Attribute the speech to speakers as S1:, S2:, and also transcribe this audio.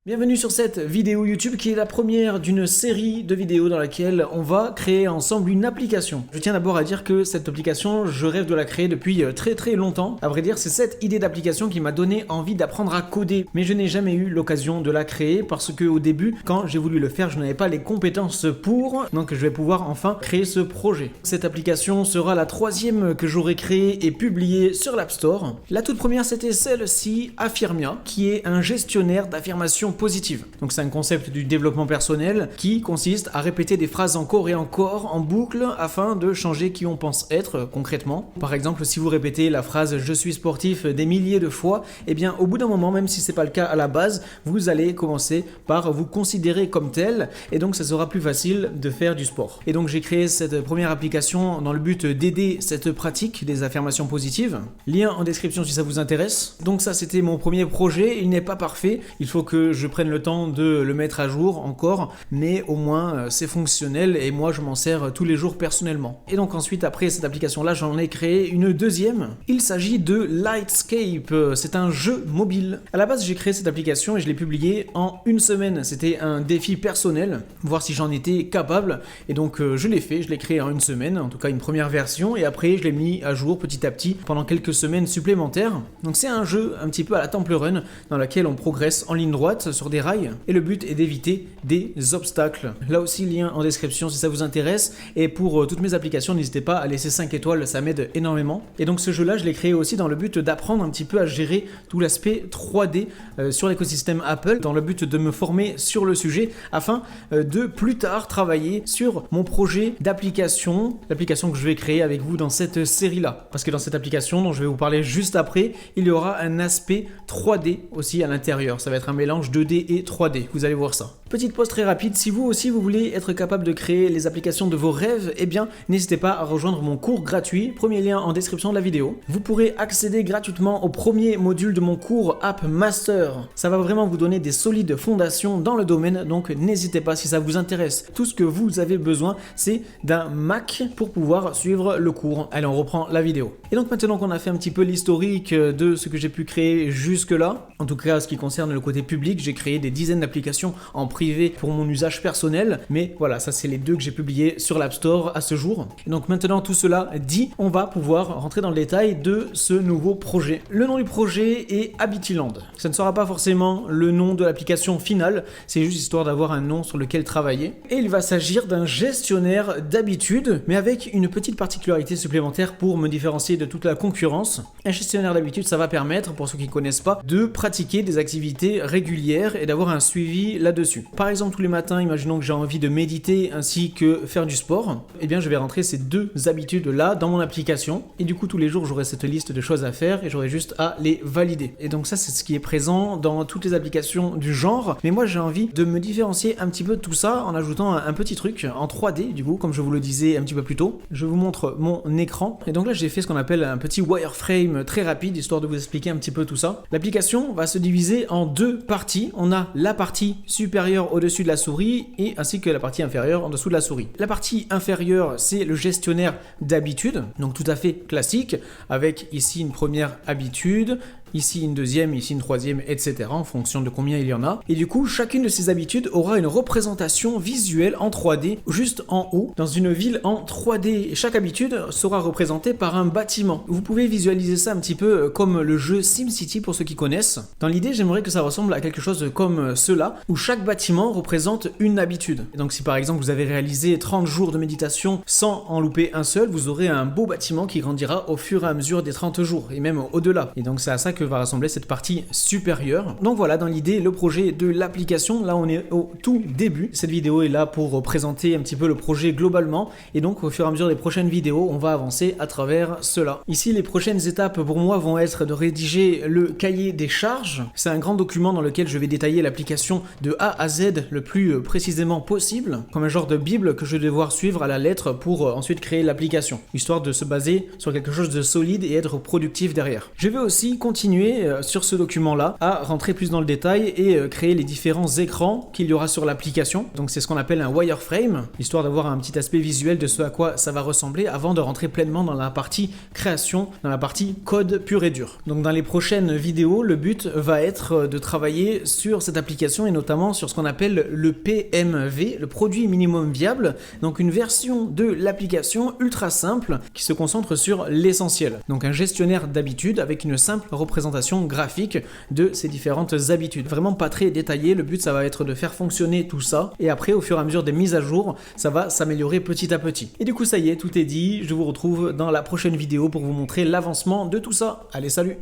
S1: Bienvenue sur cette vidéo YouTube qui est la première d'une série de vidéos dans laquelle on va créer ensemble une application. Je tiens d'abord à dire que cette application, je rêve de la créer depuis très longtemps. À vrai dire, c'est cette idée d'application qui m'a donné envie d'apprendre à coder. Mais je n'ai jamais eu l'occasion de la créer parce que au début, quand j'ai voulu le faire, je n'avais pas les compétences pour. Donc je vais pouvoir enfin créer ce projet. Cette application sera la troisième que j'aurai créée et publiée sur l'App Store. La toute première, c'était celle-ci, Affirmia, qui est un gestionnaire d'affirmations positive. Donc c'est un concept du développement personnel qui consiste à répéter des phrases encore et encore en boucle afin de changer qui on pense être concrètement. Par exemple, si vous répétez la phrase je suis sportif des milliers de fois, eh bien au bout d'un moment, même si c'est pas le cas à la base, vous allez commencer par vous considérer comme tel et donc ça sera plus facile de faire du sport. Et donc j'ai créé cette première application dans le but d'aider cette pratique des affirmations positives. Lien en description si ça vous intéresse. Donc ça c'était mon premier projet, il n'est pas parfait, il faut que je prenne le temps de le mettre à jour encore, mais au moins c'est fonctionnel et moi je m'en sers tous les jours personnellement. Et donc ensuite après cette application là j'en ai créé une deuxième. Il s'agit de Lightscape, c'est un jeu mobile. À la base j'ai créé cette application et je l'ai publiée en une semaine. C'était un défi personnel, voir si j'en étais capable et donc je l'ai fait, je l'ai créé en une semaine, en tout cas une première version et après je l'ai mis à jour petit à petit pendant quelques semaines supplémentaires. Donc c'est un jeu un petit peu à la Temple Run dans laquelle on progresse en ligne droite sur des rails et le but est d'éviter des obstacles. Là aussi lien en description si ça vous intéresse et pour toutes mes applications n'hésitez pas à laisser 5 étoiles, ça m'aide énormément. Et donc ce jeu là je l'ai créé aussi dans le but d'apprendre un petit peu à gérer tout l'aspect 3D sur l'écosystème Apple dans le but de me former sur le sujet afin de plus tard travailler sur mon projet d'application, l'application que je vais créer avec vous dans cette série là. Parce que dans cette application dont je vais vous parler juste après, il y aura un aspect 3D aussi à l'intérieur. Ça va être un mélange 2D et 3D, vous allez voir ça. Petite pause très rapide, si vous aussi vous voulez être capable de créer les applications de vos rêves, eh bien n'hésitez pas à rejoindre mon cours gratuit, premier lien en description de la vidéo. Vous pourrez accéder gratuitement au premier module de mon cours App Master. Ça va vraiment vous donner des solides fondations dans le domaine, donc n'hésitez pas si ça vous intéresse. Tout ce que vous avez besoin, c'est d'un Mac pour pouvoir suivre le cours. Allez, on reprend la vidéo. Et donc maintenant qu'on a fait un petit peu l'historique de ce que j'ai pu créer jusque là, en tout cas ce qui concerne le côté public, j'ai créé des dizaines d'applications en privé pour mon usage personnel, mais voilà, ça c'est les deux que j'ai publiés sur l'App Store à ce jour. Et donc maintenant tout cela dit, on va pouvoir rentrer dans le détail de ce nouveau projet. Le nom du projet est Habituland. Ça ne sera pas forcément le nom de l'application finale, c'est juste histoire d'avoir un nom sur lequel travailler. Et il va s'agir d'un gestionnaire d'habitudes, mais avec une petite particularité supplémentaire pour me différencier de toute la concurrence. Un gestionnaire d'habitudes, ça va permettre, pour ceux qui ne connaissent pas, de pratiquer des activités régulières et d'avoir un suivi là-dessus. Par exemple, tous les matins, imaginons que j'ai envie de méditer ainsi que faire du sport, eh bien je vais rentrer ces deux habitudes-là dans mon application et du coup tous les jours j'aurai cette liste de choses à faire et j'aurai juste à les valider. Et donc ça c'est ce qui est présent dans toutes les applications du genre, mais moi j'ai envie de me différencier un petit peu de tout ça en ajoutant un petit truc en 3D du coup, comme je vous le disais un petit peu plus tôt. Je vous montre mon écran et donc là j'ai fait ce qu'on appelle un petit wireframe très rapide histoire de vous expliquer un petit peu tout ça. L'application va se diviser en deux parties. On a la partie supérieure au-dessus de la souris et ainsi que la partie inférieure en dessous de la souris. La partie inférieure, c'est le gestionnaire d'habitudes, donc tout à fait classique, avec ici une première habitude, ici une deuxième, ici une troisième, etc. en fonction de combien il y en a. Et du coup, chacune de ces habitudes aura une représentation visuelle en 3D juste en haut, dans une ville en 3D. Et chaque habitude sera représentée par un bâtiment. Vous pouvez visualiser ça un petit peu comme le jeu SimCity pour ceux qui connaissent. Dans l'idée, j'aimerais que ça ressemble à quelque chose comme cela, où chaque bâtiment représente une habitude. Et donc si par exemple vous avez réalisé 30 jours de méditation sans en louper un seul, vous aurez un beau bâtiment qui grandira au fur et à mesure des 30 jours, et même au-delà. Et donc c'est à ça que va ressembler cette partie supérieure. Donc voilà, dans l'idée, le projet de l'application, là on est au tout début. Cette vidéo est là pour présenter un petit peu le projet globalement, et donc au fur et à mesure des prochaines vidéos, on va avancer à travers cela. Ici, les prochaines étapes pour moi vont être de rédiger le cahier des charges. C'est un grand document dans lequel je vais détailler l'application de A à Z le plus précisément possible, comme un genre de bible que je vais devoir suivre à la lettre pour ensuite créer l'application, histoire de se baser sur quelque chose de solide et être productif derrière. Je vais aussi continuer continuer sur ce document-là à rentrer plus dans le détail et créer les différents écrans qu'il y aura sur l'application. Donc c'est ce qu'on appelle un wireframe, histoire d'avoir un petit aspect visuel de ce à quoi ça va ressembler avant de rentrer pleinement dans la partie création, dans la partie code pur et dur. Donc dans les prochaines vidéos, le but va être de travailler sur cette application et notamment sur ce qu'on appelle le PMV, le produit minimum viable, donc une version de l'application ultra simple qui se concentre sur l'essentiel. Donc un gestionnaire d'habitudes avec une simple représentation graphique de ces différentes habitudes. Vraiment pas très détaillé, le but ça va être de faire fonctionner tout ça et après au fur et à mesure des mises à jour, ça va s'améliorer petit à petit. Et du coup ça y est, tout est dit, je vous retrouve dans la prochaine vidéo pour vous montrer l'avancement de tout ça. Allez, salut!